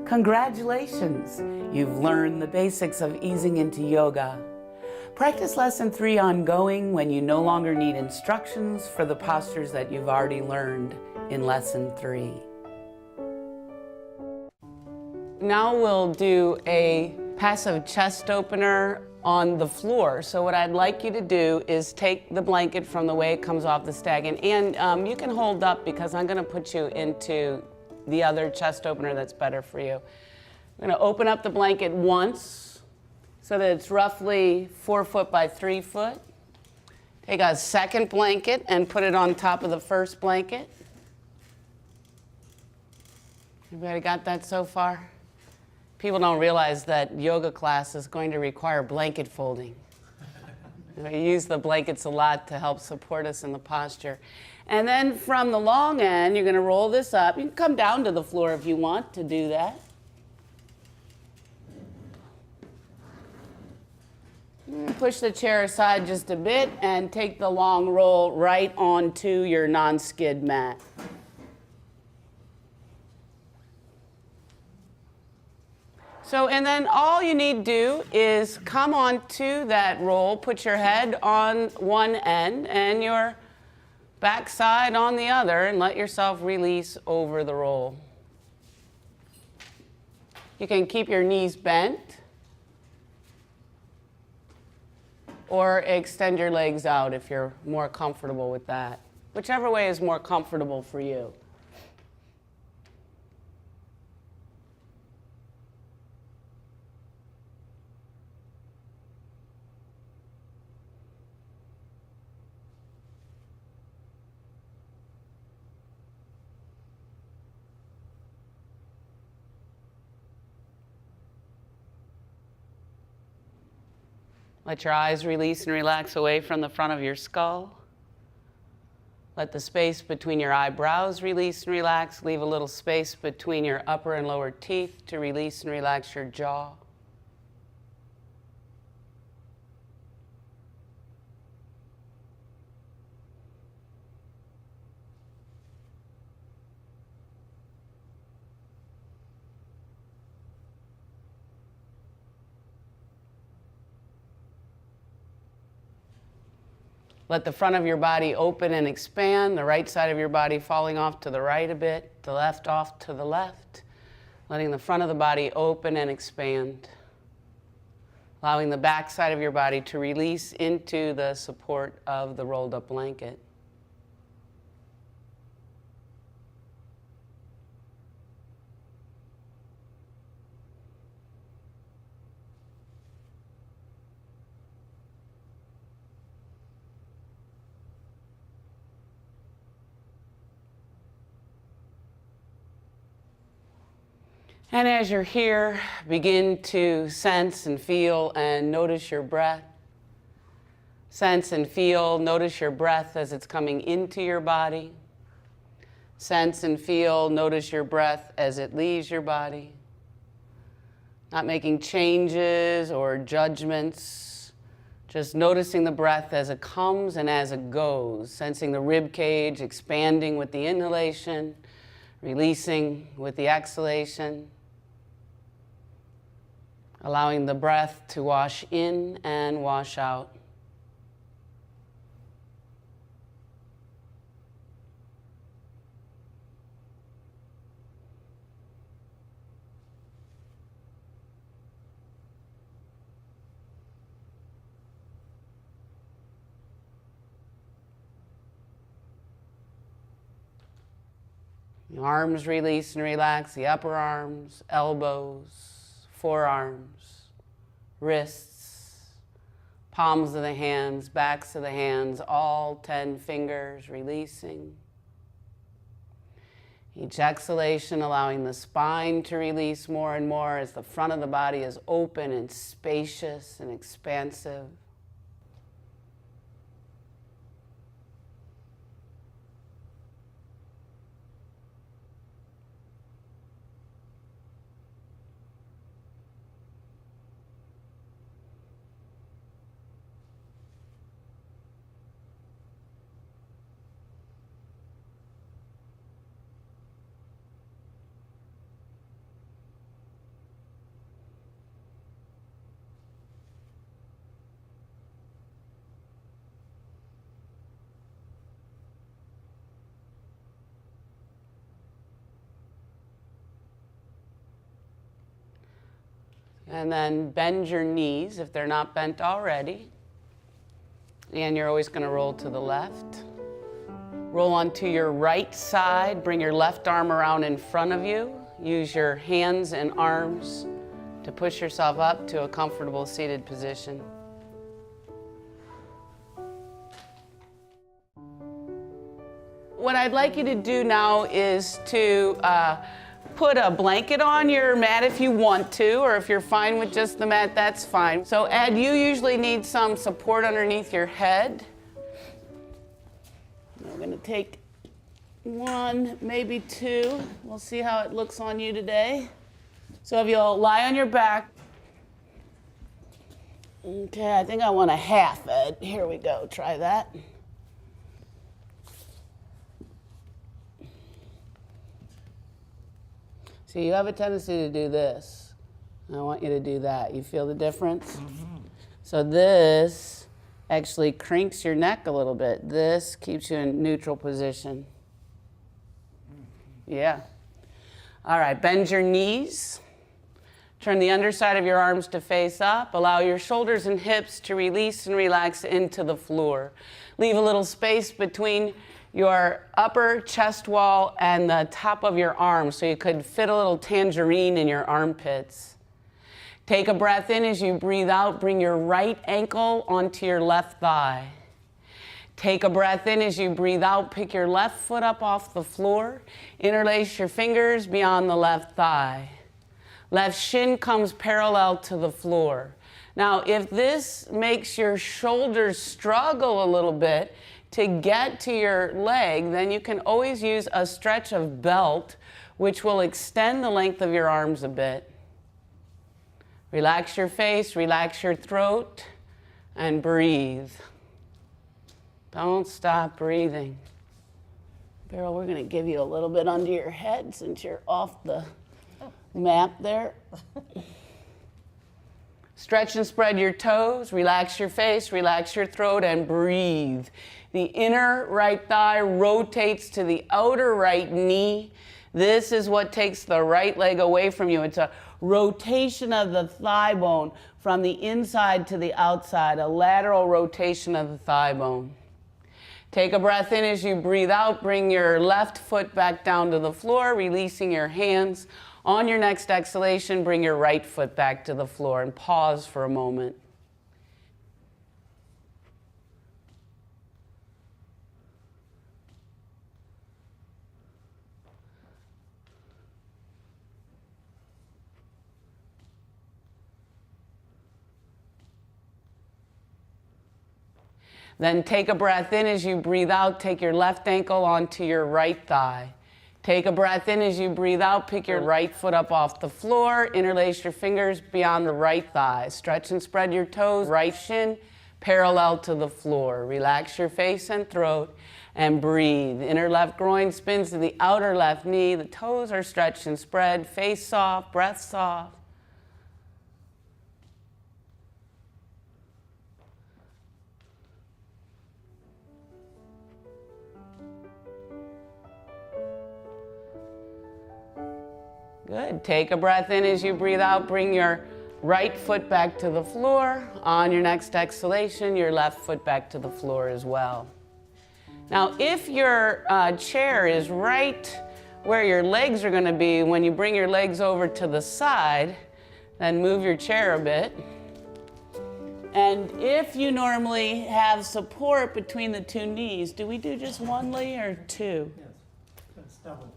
Congratulations! You've learned the basics of easing into yoga. Practice lesson 3 ongoing when you no longer need instructions for the postures that you've already learned in lesson 3. Now we'll do a passive chest opener on the floor. So what I'd like you to do is take the blanket from the way it comes off the stag, and you can hold up because I'm going to put you into the other chest opener that's better for you. I'm going to open up the blanket once so that it's roughly 4 foot by 3 foot. Take a second blanket and put it on top of the first blanket. Everybody got that so far? People don't realize that yoga class is going to require blanket folding. We use the blankets a lot to help support us in the posture. And then from the long end, you're going to roll this up. You can come down to the floor if you want to do that. Push the chair aside just a bit and take the long roll right onto your non-skid mat. So, and then all you need to do is come onto that roll, put your head on one end and your backside on the other, and let yourself release over the roll. You can keep your knees bent or extend your legs out if you're more comfortable with that. Whichever way is more comfortable for you. Let your eyes release and relax away from the front of your skull. Let the space between your eyebrows release and relax. Leave a little space between your upper and lower teeth to release and relax your jaw. Let the front of your body open and expand, the right side of your body falling off to the right a bit, the left off to the left, letting the front of the body open and expand, allowing the back side of your body to release into the support of the rolled up blanket. And as you're here, begin to sense and feel and notice your breath. Sense and feel, notice your breath as it's coming into your body. Sense and feel, notice your breath as it leaves your body. Not making changes or judgments, just noticing the breath as it comes and as it goes, sensing the rib cage expanding with the inhalation, releasing with the exhalation. Allowing the breath to wash in and wash out. The arms release and relax, the upper arms, elbows, forearms, wrists, palms of the hands, backs of the hands, all 10 fingers releasing. Each exhalation allowing the spine to release more and more as the front of the body is open and spacious and expansive. And then bend your knees if they're not bent already. And you're always going to roll to the left. Roll onto your right side. Bring your left arm around in front of you. Use your hands and arms to push yourself up to a comfortable seated position. What I'd like you to do now is to put a blanket on your mat if you want to, or if you're fine with just the mat, that's fine. So Ed, you usually need some support underneath your head. We're going to take one, maybe two. We'll see how it looks on you today. So if you'll lie on your back. Okay, I think I want a half, Ed. Here we go, try that. See, you have a tendency to do this. I want you to do that. You feel the difference? Mm-hmm. So this actually cranks your neck a little bit. This keeps you in neutral position. Yeah. All right, bend your knees. Turn the underside of your arms to face up. Allow your shoulders and hips to release and relax into the floor. Leave a little space between your upper chest wall and the top of your arm, so you could fit a little tangerine in your armpits. Take a breath in. As you breathe out, bring your right ankle onto your left thigh. Take a breath in. As you breathe out, pick your left foot up off the floor. Interlace your fingers beyond the left thigh. Left shin comes parallel to the floor. Now, if this makes your shoulders struggle a little bit to get to your leg, then you can always use a stretch of belt, which will extend the length of your arms a bit. Relax your face, relax your throat, and breathe. Don't stop breathing. Beryl, we're going to give you a little bit under your head since you're off the map there. Stretch and spread your toes, relax your face, relax your throat, and breathe. The inner right thigh rotates to the outer right knee. This is what takes the right leg away from you. It's a rotation of the thigh bone from the inside to the outside, a lateral rotation of the thigh bone. Take a breath in. As you breathe out, bring your left foot back down to the floor, releasing your hands. On your next exhalation, bring your right foot back to the floor and pause for a moment. Then take a breath in. As you breathe out, take your left ankle onto your right thigh. Take a breath in. As you breathe out, pick your right foot up off the floor. Interlace your fingers beyond the right thigh. Stretch and spread your toes. Right shin parallel to the floor. Relax your face and throat and breathe. Inner left groin spins to the outer left knee. The toes are stretched and spread. Face soft, breath soft. Good. Take a breath in. As you breathe out, bring your right foot back to the floor. On your next exhalation, your left foot back to the floor as well. Now, if your chair is right where your legs are going to be, when you bring your legs over to the side, then move your chair a bit. And if you normally have support between the two knees, do we do just one Lee or two? Yes, that's double.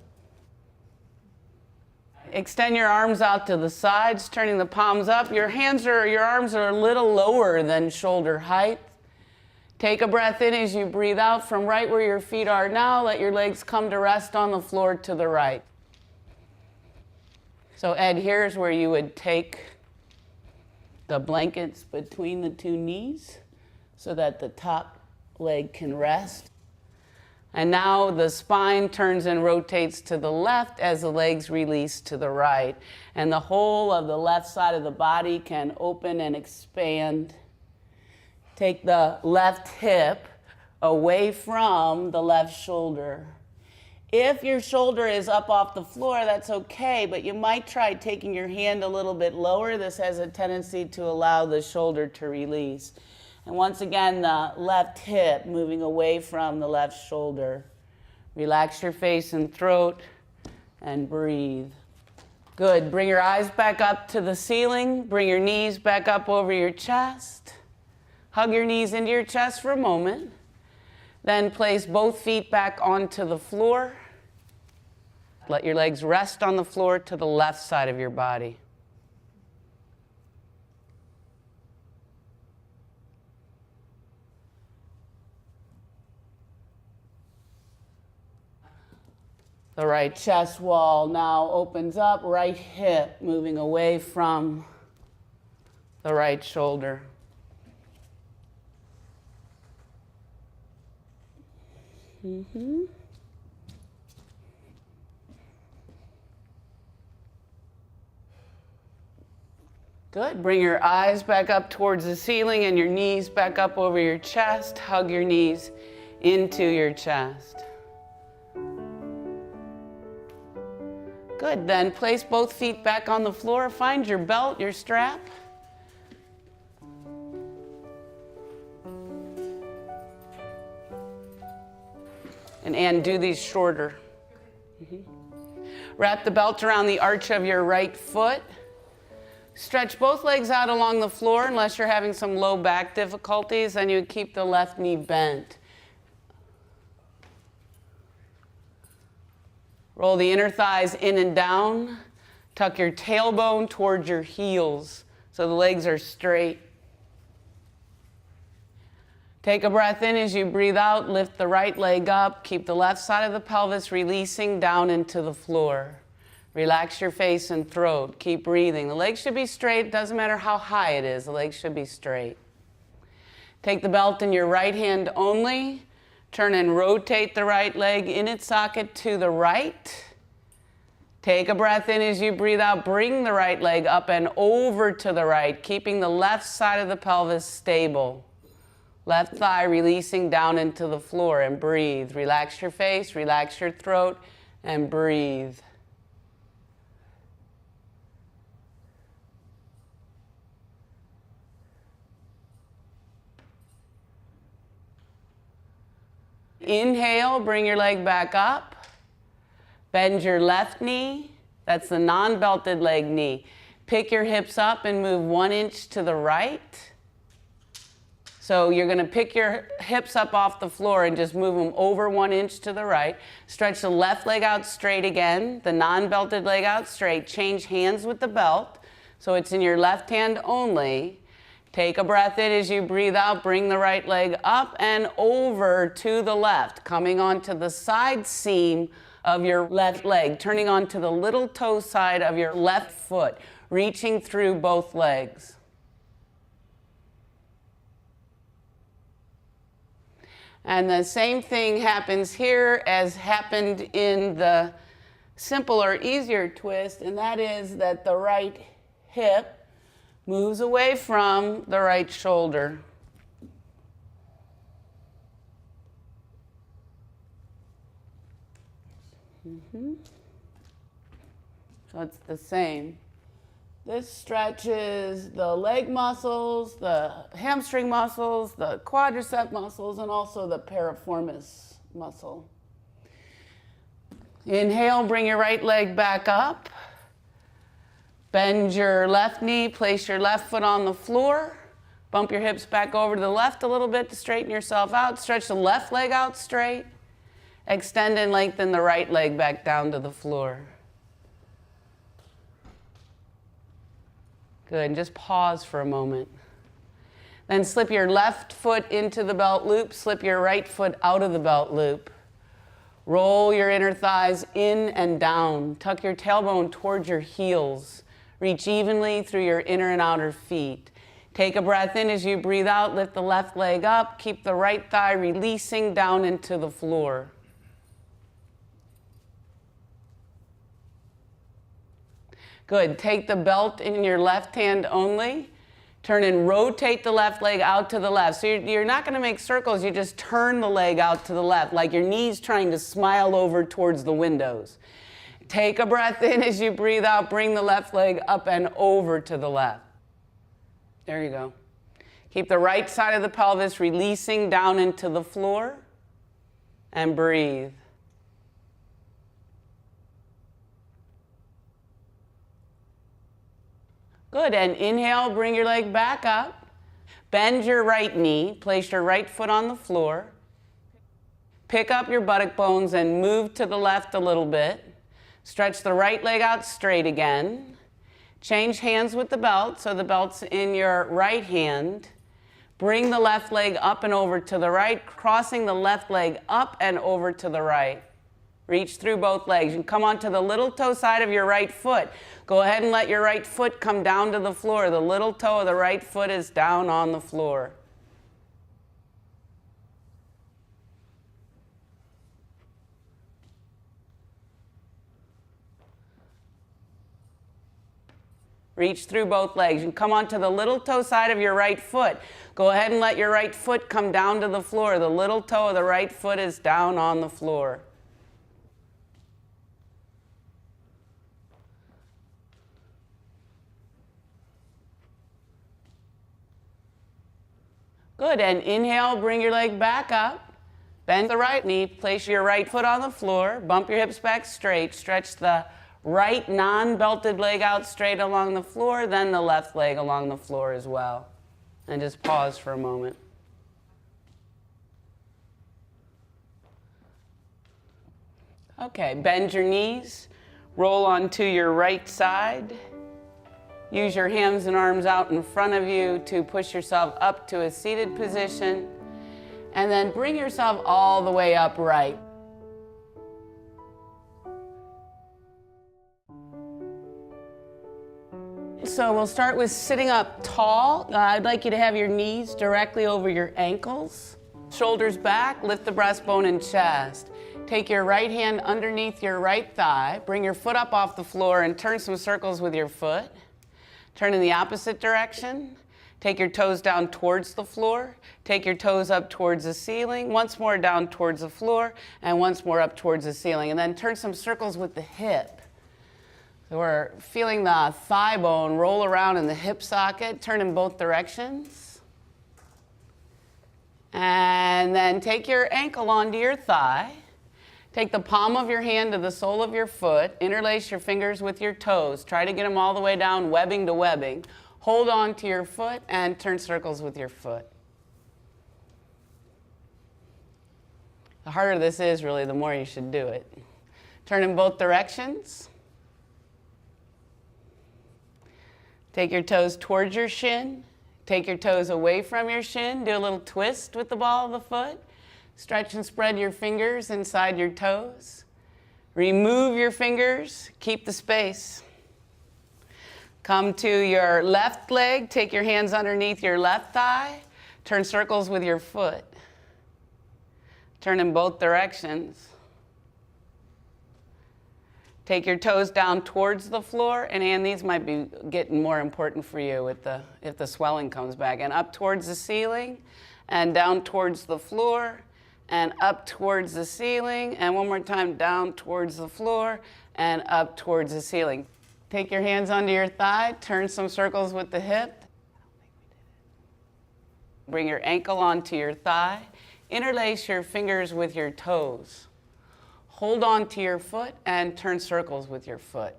Extend your arms out to the sides, turning the palms up. Your arms are a little lower than shoulder height. Take a breath in. As you breathe out from right where your feet are now, let your legs come to rest on the floor to the right. So Ed, here's where you would take the blankets between the two knees so that the top leg can rest. And now the spine turns and rotates to the left as the legs release to the right. And the whole of the left side of the body can open and expand. Take the left hip away from the left shoulder. If your shoulder is up off the floor, that's okay, but you might try taking your hand a little bit lower. This has a tendency to allow the shoulder to release. And once again, the left hip moving away from the left shoulder. Relax your face and throat and breathe. Good. Bring your eyes back up to the ceiling. Bring your knees back up over your chest. Hug your knees into your chest for a moment. Then place both feet back onto the floor. Let your legs rest on the floor to the left side of your body. The right chest wall now opens up, right hip moving away from the right shoulder. Good. Bring your eyes back up towards the ceiling and your knees back up over your chest. Hug your knees into your chest. Good. Then place both feet back on the floor. Find your belt, your strap. And do these shorter. Wrap the belt around the arch of your right foot. Stretch both legs out along the floor unless you're having some low back difficulties, then you would keep the left knee bent. Roll the inner thighs in and down. Tuck your tailbone towards your heels so the legs are straight. Take a breath in as you breathe out. Lift the right leg up. Keep the left side of the pelvis releasing down into the floor. Relax your face and throat. Keep breathing. The legs should be straight. Doesn't matter how high it is. The legs should be straight. Take the belt in your right hand only. Turn and rotate the right leg in its socket to the right. Take a breath in as you breathe out. Bring the right leg up and over to the right, keeping the left side of the pelvis stable. Left thigh releasing down into the floor, and breathe. Relax your face, relax your throat, and breathe. Inhale, bring your leg back up. Bend your left knee. That's the non-belted leg knee. Pick your hips up and move 1 inch to the right. So you're going to pick your hips up off the floor and just move them over 1 inch to the right. Stretch the left leg out straight again, the non-belted leg out straight. Change hands with the belt, so it's in your left hand only. Take a breath in as you breathe out. Bring the right leg up and over to the left, coming onto the side seam of your left leg, turning onto the little toe side of your left foot, reaching through both legs. And the same thing happens here as happened in the simple or easier twist, and that is that the right hip moves away from the right shoulder. So it's the same. This stretches the leg muscles, the hamstring muscles, the quadricep muscles, and also the piriformis muscle. Inhale, bring your right leg back up. Bend your left knee, place your left foot on the floor. Bump your hips back over to the left a little bit to straighten yourself out. Stretch the left leg out straight. Extend and lengthen the right leg back down to the floor. Good, and just pause for a moment. Then slip your left foot into the belt loop, slip your right foot out of the belt loop. Roll your inner thighs in and down. Tuck your tailbone towards your heels. Reach evenly through your inner and outer feet. Take a breath in as you breathe out. Lift the left leg up. Keep the right thigh releasing down into the floor. Good. Take the belt in your left hand only. Turn and rotate the left leg out to the left. So you're not going to make circles, you just turn the leg out to the left, like your knees trying to smile over towards the windows. Take a breath in as you breathe out, bring the left leg up and over to the left. There you go. Keep the right side of the pelvis releasing down into the floor, and breathe. Good, and inhale, bring your leg back up. Bend your right knee, place your right foot on the floor. Pick up your buttock bones and move to the left a little bit. Stretch the right leg out straight again. Change hands with the belt, so the belt's in your right hand. Bring the left leg up and over to the right, crossing the left leg up and over to the right. Reach through both legs and come onto the little toe side of your right foot. Go ahead and let your right foot come down to the floor. The little toe of the right foot is down on the floor. Reach through both legs and come onto the little toe side of your right foot. Go ahead and let your right foot come down to the floor. The little toe of the right foot is down on the floor. Good, and inhale, bring your leg back up. Bend the right knee, place your right foot on the floor, bump your hips back straight, stretch the right non-belted leg out straight along the floor, then the left leg along the floor as well. And just pause for a moment. Okay, bend your knees, roll onto your right side. Use your hands and arms out in front of you to push yourself up to a seated position. And then bring yourself all the way upright. So we'll start with sitting up tall. I'd like you to have your knees directly over your ankles. Shoulders back, lift the breastbone and chest. Take your right hand underneath your right thigh. Bring your foot up off the floor and turn some circles with your foot. Turn in the opposite direction. Take your toes down towards the floor. Take your toes up towards the ceiling. Once more down towards the floor, and once more up towards the ceiling. And then turn some circles with the hip. So we're feeling the thigh bone roll around in the hip socket. Turn in both directions. And then take your ankle onto your thigh. Take the palm of your hand to the sole of your foot. Interlace your fingers with your toes. Try to get them all the way down, webbing to webbing. Hold on to your foot and turn circles with your foot. The harder this is, really, the more you should do it. Turn in both directions. Take your toes towards your shin. Take your toes away from your shin. Do a little twist with the ball of the foot. Stretch and spread your fingers inside your toes. Remove your fingers. Keep the space. Come to your left leg. Take your hands underneath your left thigh. Turn circles with your foot. Turn in both directions. Take your toes down towards the floor, and these might be getting more important for you if the swelling comes back. And up towards the ceiling, and down towards the floor, and up towards the ceiling, and one more time, down towards the floor, and up towards the ceiling. Take your hands under your thigh, turn some circles with the hip. Bring your ankle onto your thigh. Interlace your fingers with your toes. Hold on to your foot and turn circles with your foot.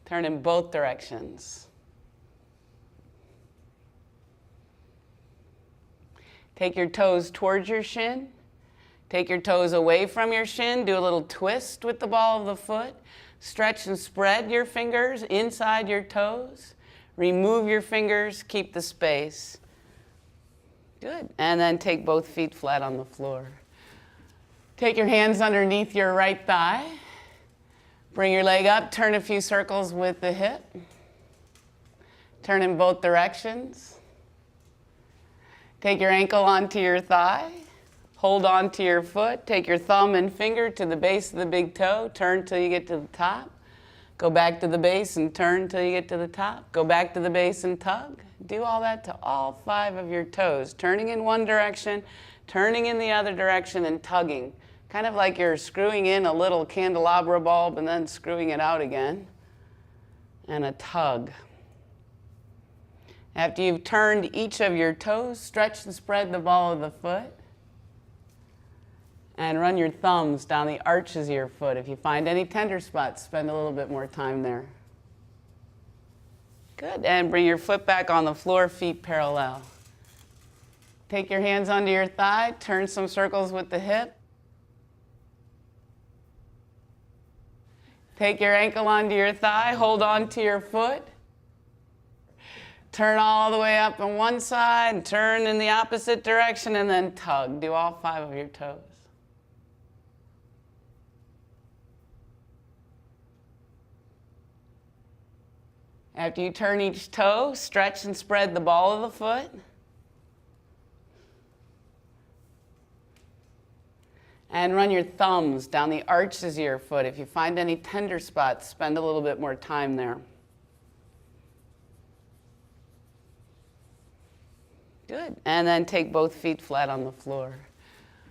Turn in both directions. Take your toes towards your shin. Take your toes away from your shin. Do a little twist with the ball of the foot. Stretch and spread your fingers inside your toes. Remove your fingers. Keep the space. Good. And then take both feet flat on the floor. Take your hands underneath your right thigh. Bring your leg up. Turn a few circles with the hip. Turn in both directions. Take your ankle onto your thigh. Hold on to your foot. Take your thumb and finger to the base of the big toe. Turn till you get to the top. Go back to the base and turn till you get to the top. Go back to the base and tug. Do all that to all 5 of your toes, turning in one direction, turning in the other direction, and tugging. Kind of like you're screwing in a little candelabra bulb and then screwing it out again. And a tug. After you've turned each of your toes, stretch and spread the ball of the foot. And run your thumbs down the arches of your foot. If you find any tender spots, spend a little bit more time there. Good, and bring your foot back on the floor, feet parallel. Take your hands under your thigh, turn some circles with the hip. Take your ankle onto your thigh, hold on to your foot. Turn all the way up on one side, turn in the opposite direction, and then tug. Do all 5 of your toes. After you turn each toe, stretch and spread the ball of the foot. And run your thumbs down the arches of your foot. If you find any tender spots, spend a little bit more time there. Good. And then take both feet flat on the floor.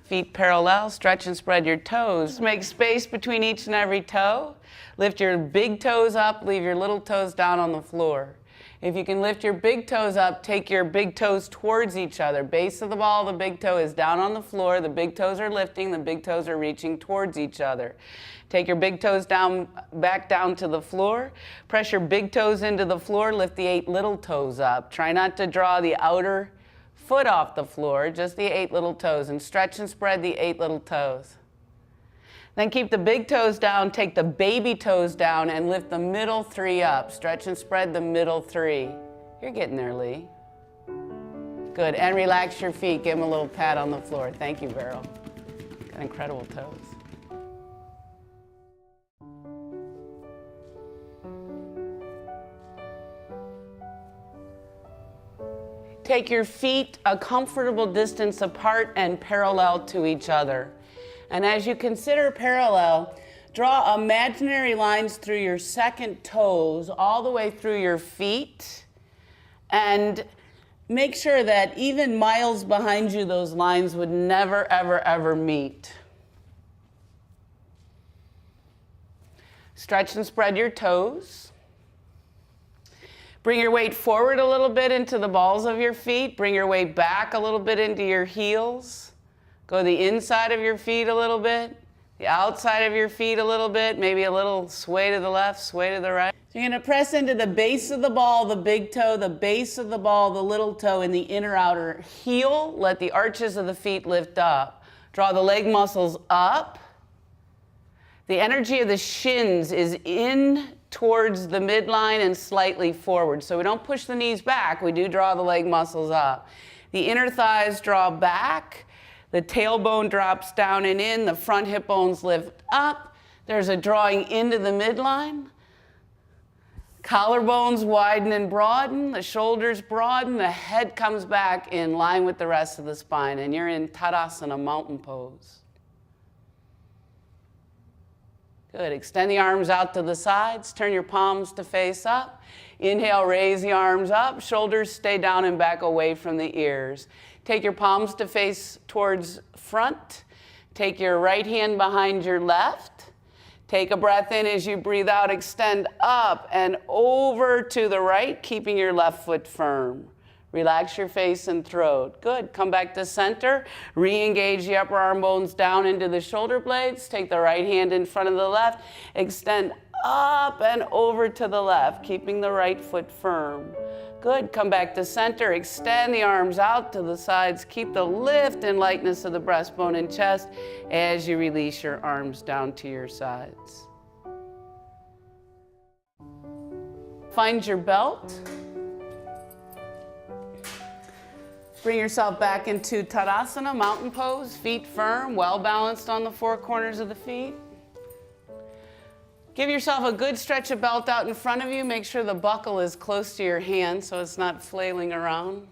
Feet parallel, stretch and spread your toes. Make space between each and every toe. Lift your big toes up, leave your little toes down on the floor. If you can lift your big toes up, take your big toes towards each other. Base of the ball, the big toe is down on the floor. The big toes are lifting, the big toes are reaching towards each other. Take your big toes down, back down to the floor. Press your big toes into the floor, lift the 8 little toes up. Try not to draw the outer foot off the floor, just the 8 little toes, and stretch and spread the 8 little toes. Then keep the big toes down, take the baby toes down, and lift the middle 3 up. Stretch and spread the middle 3. You're getting there, Lee. Good, and relax your feet. Give them a little pat on the floor. Thank you, Beryl. Got incredible toes. Take your feet a comfortable distance apart and parallel to each other. And as you consider parallel, draw imaginary lines through your second toes all the way through your feet. And make sure that even miles behind you, those lines would never, ever, ever meet. Stretch and spread your toes. Bring your weight forward a little bit into the balls of your feet. Bring your weight back a little bit into your heels. Go the inside of your feet a little bit, the outside of your feet a little bit, maybe a little sway to the left, sway to the right. So you're going to press into the base of the ball, the big toe, the base of the ball, the little toe, and the inner outer heel. Let the arches of the feet lift up. Draw the leg muscles up. The energy of the shins is in towards the midline and slightly forward. So we don't push the knees back, we do draw the leg muscles up. The inner thighs draw back, the tailbone drops down and in, the front hip bones lift up. There's a drawing into the midline. Collarbones widen and broaden, the shoulders broaden, the head comes back in line with the rest of the spine, and you're in Tadasana, mountain pose. Good, extend the arms out to the sides, turn your palms to face up. Inhale, raise the arms up, shoulders stay down and back away from the ears. Take your palms to face towards front. Take your right hand behind your left. Take a breath in as you breathe out, extend up and over to the right, keeping your left foot firm. Relax your face and throat. Good. Come back to center. Re-engage the upper arm bones down into the shoulder blades. Take the right hand in front of the left. Extend up and over to the left, keeping the right foot firm. Good. Come back to center. Extend the arms out to the sides. Keep the lift and lightness of the breastbone and chest as you release your arms down to your sides. Find your belt. Bring yourself back into Tadasana, mountain pose, feet firm, well balanced on the 4 corners of the feet. Give yourself a good stretch of belt out in front of you. Make sure the buckle is close to your hand so it's not flailing around.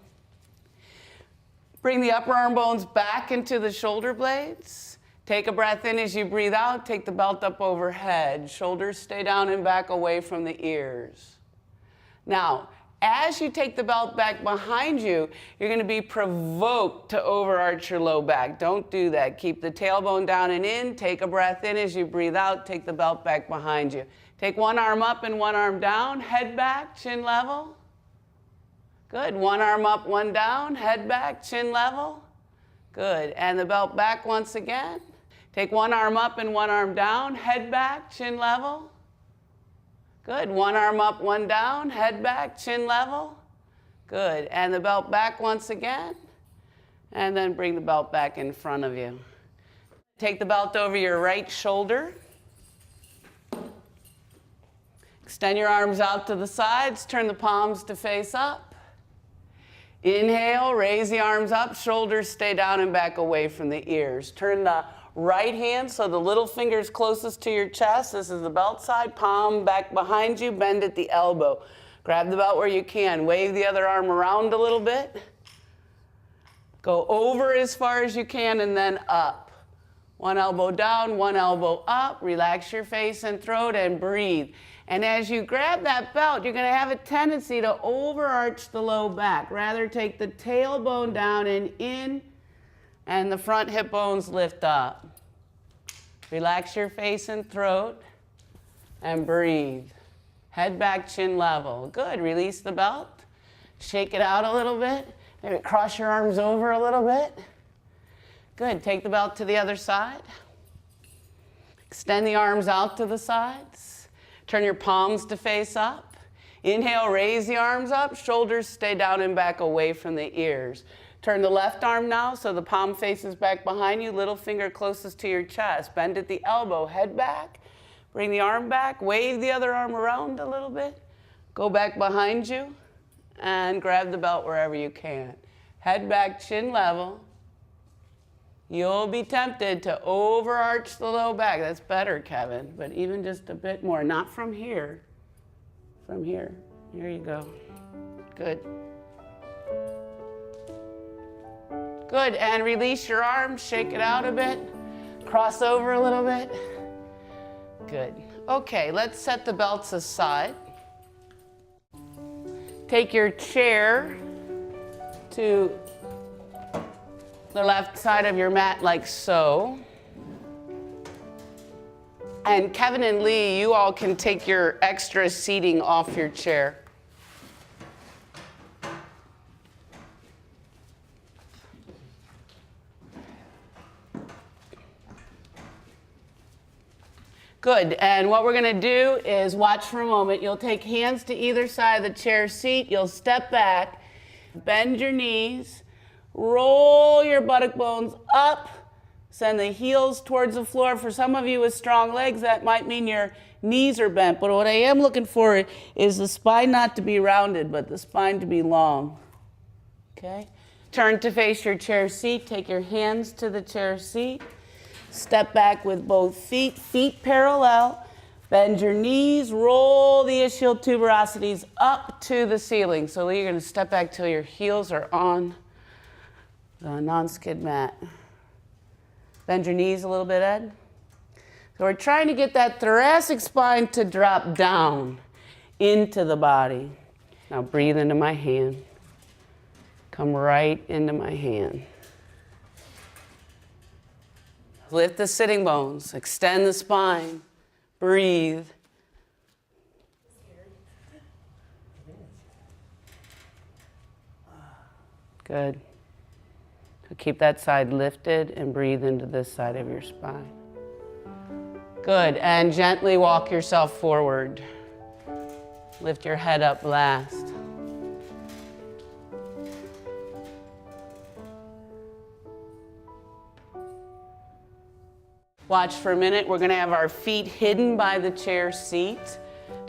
Bring the upper arm bones back into the shoulder blades. Take a breath in as you breathe out. Take the belt up overhead. Shoulders stay down and back away from the ears. Now, as you take the belt back behind you, you're going to be provoked to overarch your low back. Don't do that. Keep the tailbone down and in. Take a breath in as you breathe out. Take the belt back behind you. Take one arm up and one arm down. Head back, chin level. Good. One arm up, one down. Head back, chin level. Good. And the belt back once again. Take one arm up and one arm down. Head back, chin level. Good. One arm up, one down. Head back, chin level. Good. And the belt back once again. And then bring the belt back in front of you. Take the belt over your right shoulder. Extend your arms out to the sides. Turn the palms to face up. Inhale, raise the arms up. Shoulders stay down and back away from the ears. Turn the right hand so the little finger's closest to your chest. This is the belt side. Palm back behind you. Bend at the elbow. Grab the belt where you can. Wave the other arm around a little bit. Go over as far as you can and then up. One elbow down, one elbow up. Relax your face and throat and breathe. And as you grab that belt, you're going to have a tendency to overarch the low back. Rather take the tailbone down and in, and the front hip bones lift up. Relax your face and throat and breathe. Head back, chin level. Good. Release the belt. Shake it out a little bit. Maybe cross your arms over a little bit. Good. Take the belt to the other side. Extend the arms out to the sides. Turn your palms to face up. Inhale, raise the arms up. Shoulders stay down and back away from the ears. Turn the left arm now so the palm faces back behind you. Little finger closest to your chest. Bend at the elbow. Head back. Bring the arm back. Wave the other arm around a little bit. Go back behind you and grab the belt wherever you can. Head back, chin level. You'll be tempted to overarch the low back. That's better, Kevin, but even just a bit more. Not from here. From here. Here you go. Good. Good, and release your arms. Shake it out a bit. Cross over a little bit. Good. Okay, let's set the belts aside. Take your chair to the left side of your mat like so. And Kevin and Lee, you all can take your extra seating off your chair. Good, and what we're gonna do is watch for a moment. You'll take hands to either side of the chair seat. You'll step back, bend your knees, roll your buttock bones up, send the heels towards the floor. For some of you with strong legs, that might mean your knees are bent, but what I am looking for is the spine not to be rounded, but the spine to be long, okay? Turn to face your chair seat. Take your hands to the chair seat. Step back with both feet, feet parallel. Bend your knees, roll the ischial tuberosities up to the ceiling. So you're going to step back till your heels are on the non-skid mat. Bend your knees a little bit, Ed. So we're trying to get that thoracic spine to drop down into the body. Now breathe into my hand. Come right into my hand. Lift the sitting bones, extend the spine, breathe. Good. So keep that side lifted and breathe into this side of your spine. Good, and gently walk yourself forward. Lift your head up last. Watch for a minute. We're going to have our feet hidden by the chair seat.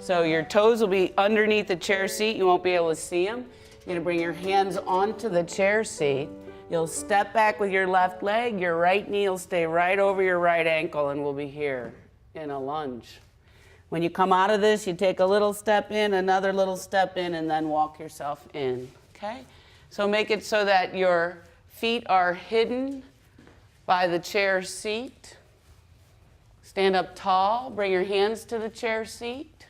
So your toes will be underneath the chair seat. You won't be able to see them. You're going to bring your hands onto the chair seat. You'll step back with your left leg. Your right knee will stay right over your right ankle, and we'll be here in a lunge. When you come out of this, you take a little step in, another little step in, and then walk yourself in, okay? So make it so that your feet are hidden by the chair seat. Stand up tall, bring your hands to the chair seat.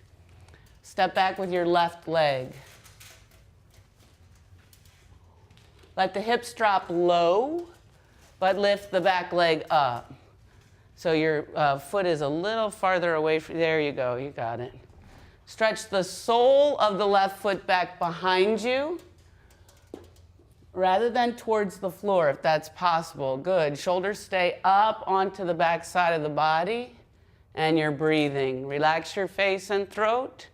Step back with your left leg. Let the hips drop low, but lift the back leg up. So your foot is a little farther away from, there you go, you got it. Stretch the sole of the left foot back behind you, rather than towards the floor, if that's possible. Good. Shoulders stay up onto the back side of the body, and you're breathing. Relax your face and throat.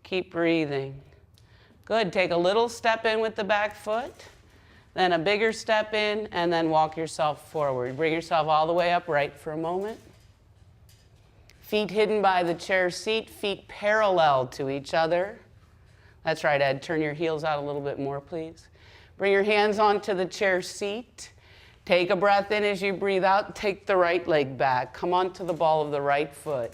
Keep breathing. Good. Take a little step in with the back foot, then a bigger step in, and then walk yourself forward. Bring yourself all the way upright for a moment. Feet hidden by the chair seat, feet parallel to each other. That's right, Ed. Turn your heels out a little bit more, please. Bring your hands onto the chair seat. Take a breath in as you breathe out. Take the right leg back. Come onto the ball of the right foot.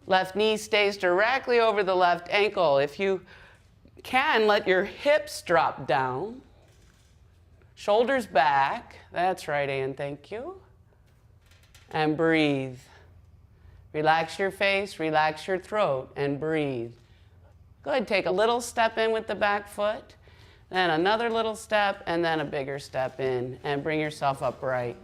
Left knee stays directly over the left ankle. If you can, let your hips drop down. Shoulders back. That's right, Ann. Thank you. And breathe. Relax your face, relax your throat, and breathe. Good. Take a little step in with the back foot, then another little step, and then a bigger step in, and bring yourself upright.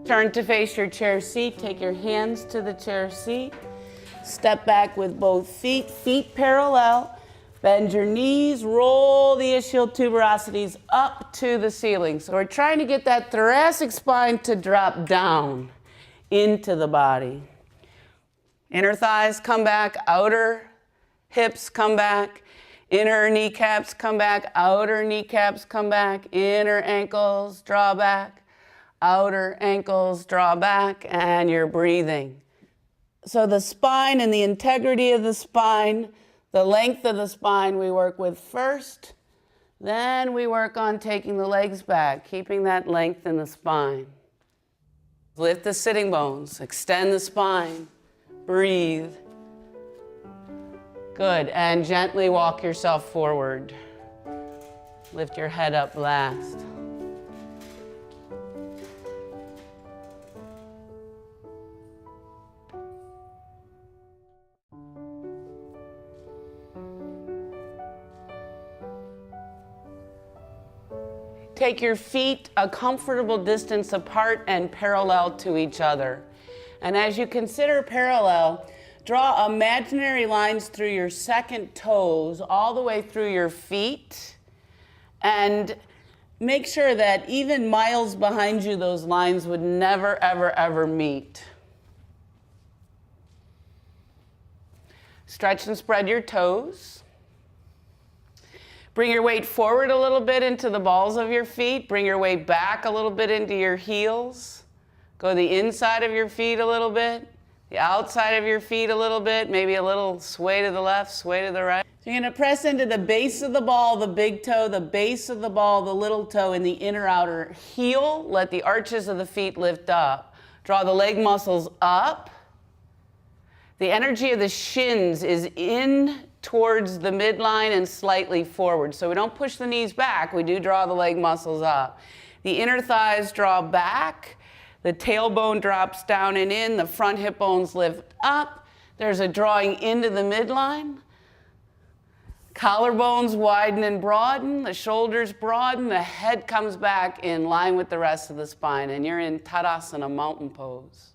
Turn to face your chair seat. Take your hands to the chair seat. Step back with both feet, feet parallel. Bend your knees, roll the ischial tuberosities up to the ceiling. So we're trying to get that thoracic spine to drop down into the body. Inner thighs come back, outer hips come back, inner kneecaps come back, outer kneecaps come back, inner ankles draw back, outer ankles draw back, and you're breathing. So the spine and the integrity of the spine, the length of the spine we work with first, then we work on taking the legs back, keeping that length in the spine. Lift the sitting bones, extend the spine, breathe. Good, and gently walk yourself forward. Lift your head up last. Take your feet a comfortable distance apart and parallel to each other. And as you consider parallel, draw imaginary lines through your second toes all the way through your feet. And make sure that even miles behind you, those lines would never, ever, ever meet. Stretch and spread your toes. Bring your weight forward a little bit into the balls of your feet. Bring your weight back a little bit into your heels. Go the inside of your feet a little bit, the outside of your feet a little bit, maybe a little sway to the left, sway to the right. So you're going to press into the base of the ball, the big toe, the base of the ball, the little toe, and the inner outer heel. Let the arches of the feet lift up. Draw the leg muscles up. The energy of the shins is in towards the midline and slightly forward. So we don't push the knees back, we do draw the leg muscles up. The inner thighs draw back, the tailbone drops down and in, the front hip bones lift up. There's a drawing into the midline. Collarbones widen and broaden, the shoulders broaden, the head comes back in line with the rest of the spine, and you're in Tadasana, mountain pose.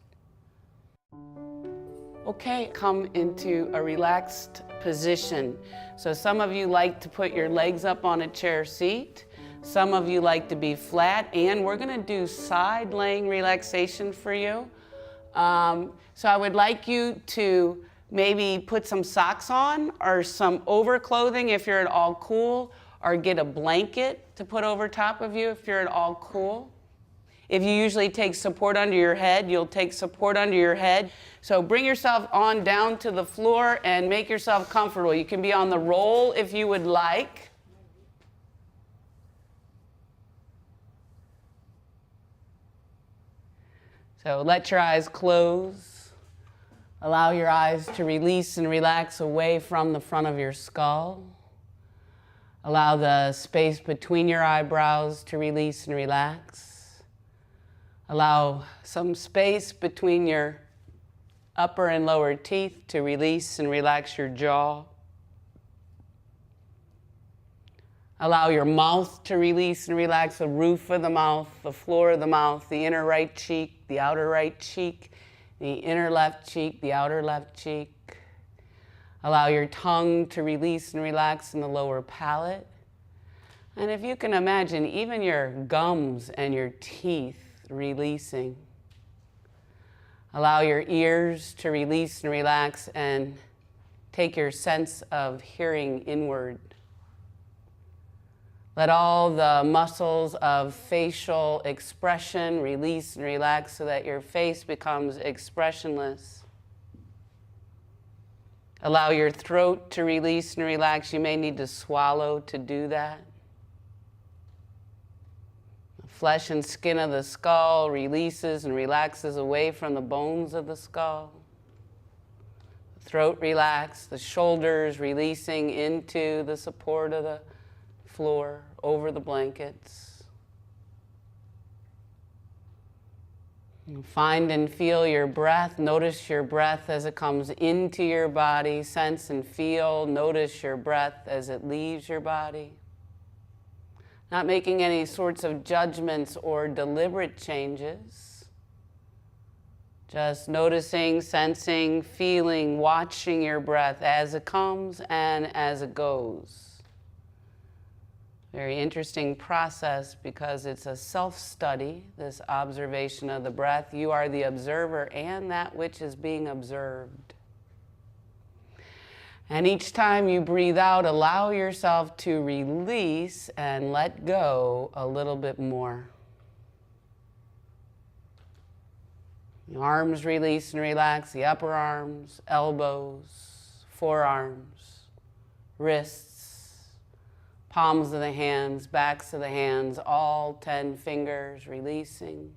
Okay, come into a relaxed position. So some of you like to put your legs up on a chair seat. Some of you like to be flat, and we're gonna do side laying relaxation for you. So I would like you to maybe put some socks on or some overclothing if you're at all cool, or get a blanket to put over top of you if you're at all cool. If you usually take support under your head, you'll take support under your head. So bring yourself on down to the floor and make yourself comfortable. You can be on the roll if you would like. So let your eyes close. Allow your eyes to release and relax away from the front of your skull. Allow the space between your eyebrows to release and relax. Allow some space between your upper and lower teeth to release and relax your jaw. Allow your mouth to release and relax the roof of the mouth, the floor of the mouth, the inner right cheek, the outer right cheek, the inner left cheek, the outer left cheek. Allow your tongue to release and relax in the lower palate. And if you can imagine, even your gums and your teeth releasing. Allow your ears to release and relax and take your sense of hearing inward. Let all the muscles of facial expression release and relax so that your face becomes expressionless. Allow your throat to release and relax. You may need to swallow to do that. The flesh and skin of the skull releases and relaxes away from the bones of the skull. The throat relaxed, the shoulders releasing into the support of the floor, over the blankets. Find and feel your breath. Notice your breath as it comes into your body. Sense and feel. Notice your breath as it leaves your body. Not making any sorts of judgments or deliberate changes. Just noticing, sensing, feeling, watching your breath as it comes and as it goes. Very interesting process because it's a self-study, this observation of the breath. You are the observer and that which is being observed. And each time you breathe out, allow yourself to release and let go a little bit more. The arms release and relax, the upper arms, elbows, forearms, wrists, palms of the hands, backs of the hands, all 10 fingers releasing.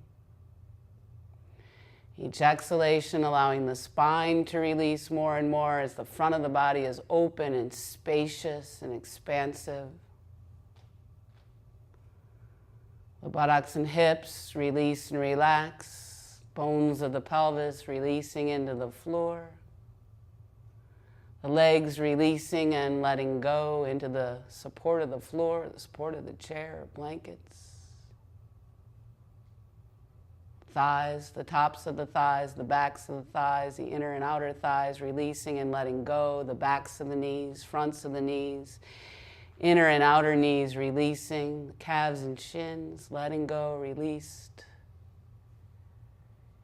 Each exhalation allowing the spine to release more and more as the front of the body is open and spacious and expansive. The buttocks and hips release and relax. Bones of the pelvis releasing into the floor. The legs releasing and letting go into the support of the floor, the support of the chair, blankets. Thighs, the tops of the thighs, the backs of the thighs, the inner and outer thighs releasing and letting go, the backs of the knees, fronts of the knees, inner and outer knees releasing, the calves and shins letting go, released.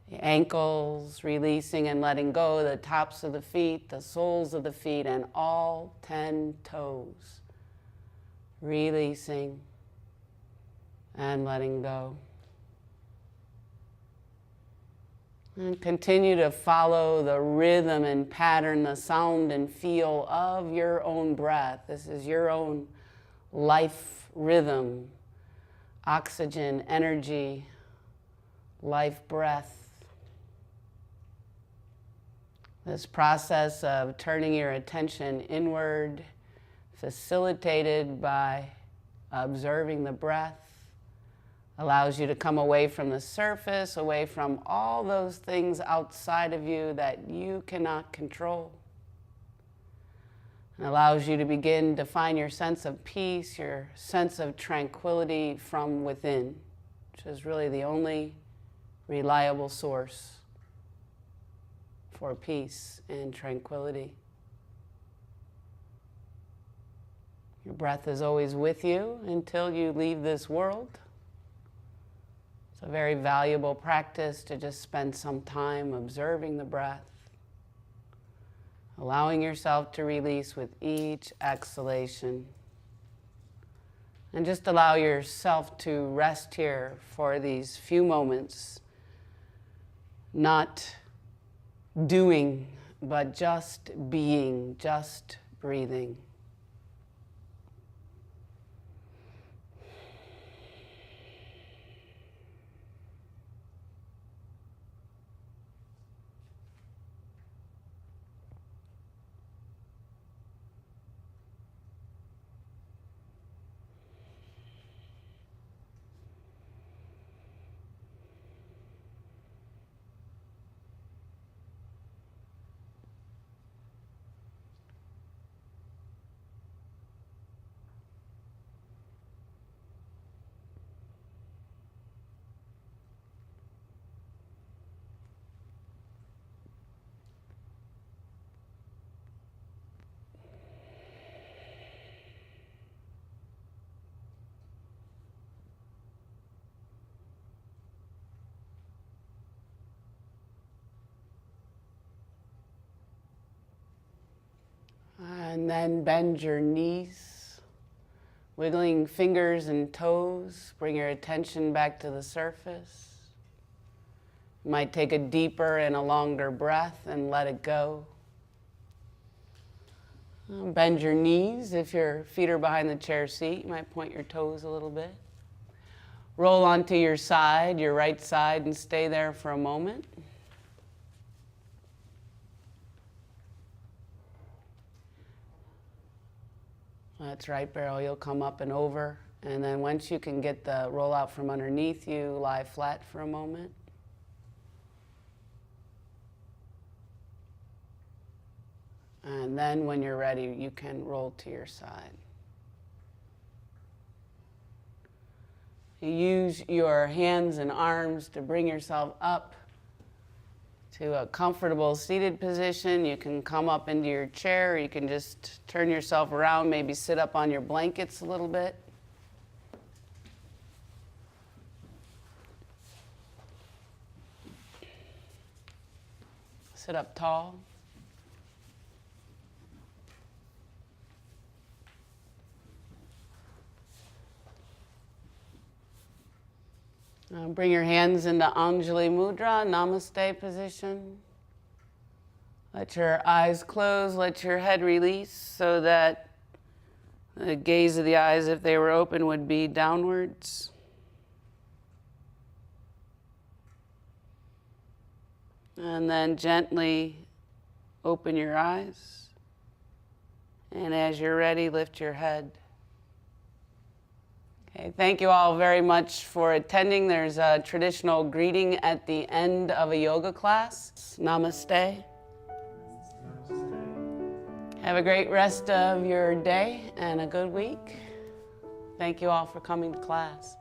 The ankles releasing and letting go, the tops of the feet, the soles of the feet, and all 10 toes releasing and letting go. And continue to follow the rhythm and pattern, the sound and feel of your own breath. This is your own life rhythm, oxygen, energy, life breath. This process of turning your attention inward, facilitated by observing the breath, allows you to come away from the surface, away from all those things outside of you that you cannot control. It allows you to begin to find your sense of peace, your sense of tranquility from within, which is really the only reliable source for peace and tranquility. Your breath is always with you until you leave this world. It's a very valuable practice to just spend some time observing the breath, allowing yourself to release with each exhalation. And just allow yourself to rest here for these few moments, not doing, but just being, just breathing. And then bend your knees, wiggling fingers and toes. Bring your attention back to the surface. You might take a deeper and a longer breath and let it go. Bend your knees. If your feet are behind the chair seat, you might point your toes a little bit. Roll onto your side, your right side, and stay there for a moment. That's right, Beryl. You'll come up and over. And then once you can get the roll out from underneath you, lie flat for a moment. And then when you're ready, you can roll to your side. You use your hands and arms to bring yourself up to a comfortable seated position. You can come up into your chair, or you can just turn yourself around, maybe sit up on your blankets a little bit. Sit up tall. Bring your hands into Anjali Mudra, Namaste position. Let your eyes close, let your head release so that the gaze of the eyes, if they were open, would be downwards. And then gently open your eyes. And as you're ready, lift your head. Okay, thank you all very much for attending. There's a traditional greeting at the end of a yoga class. Namaste. Have a great rest of your day and a good week. Thank you all for coming to class.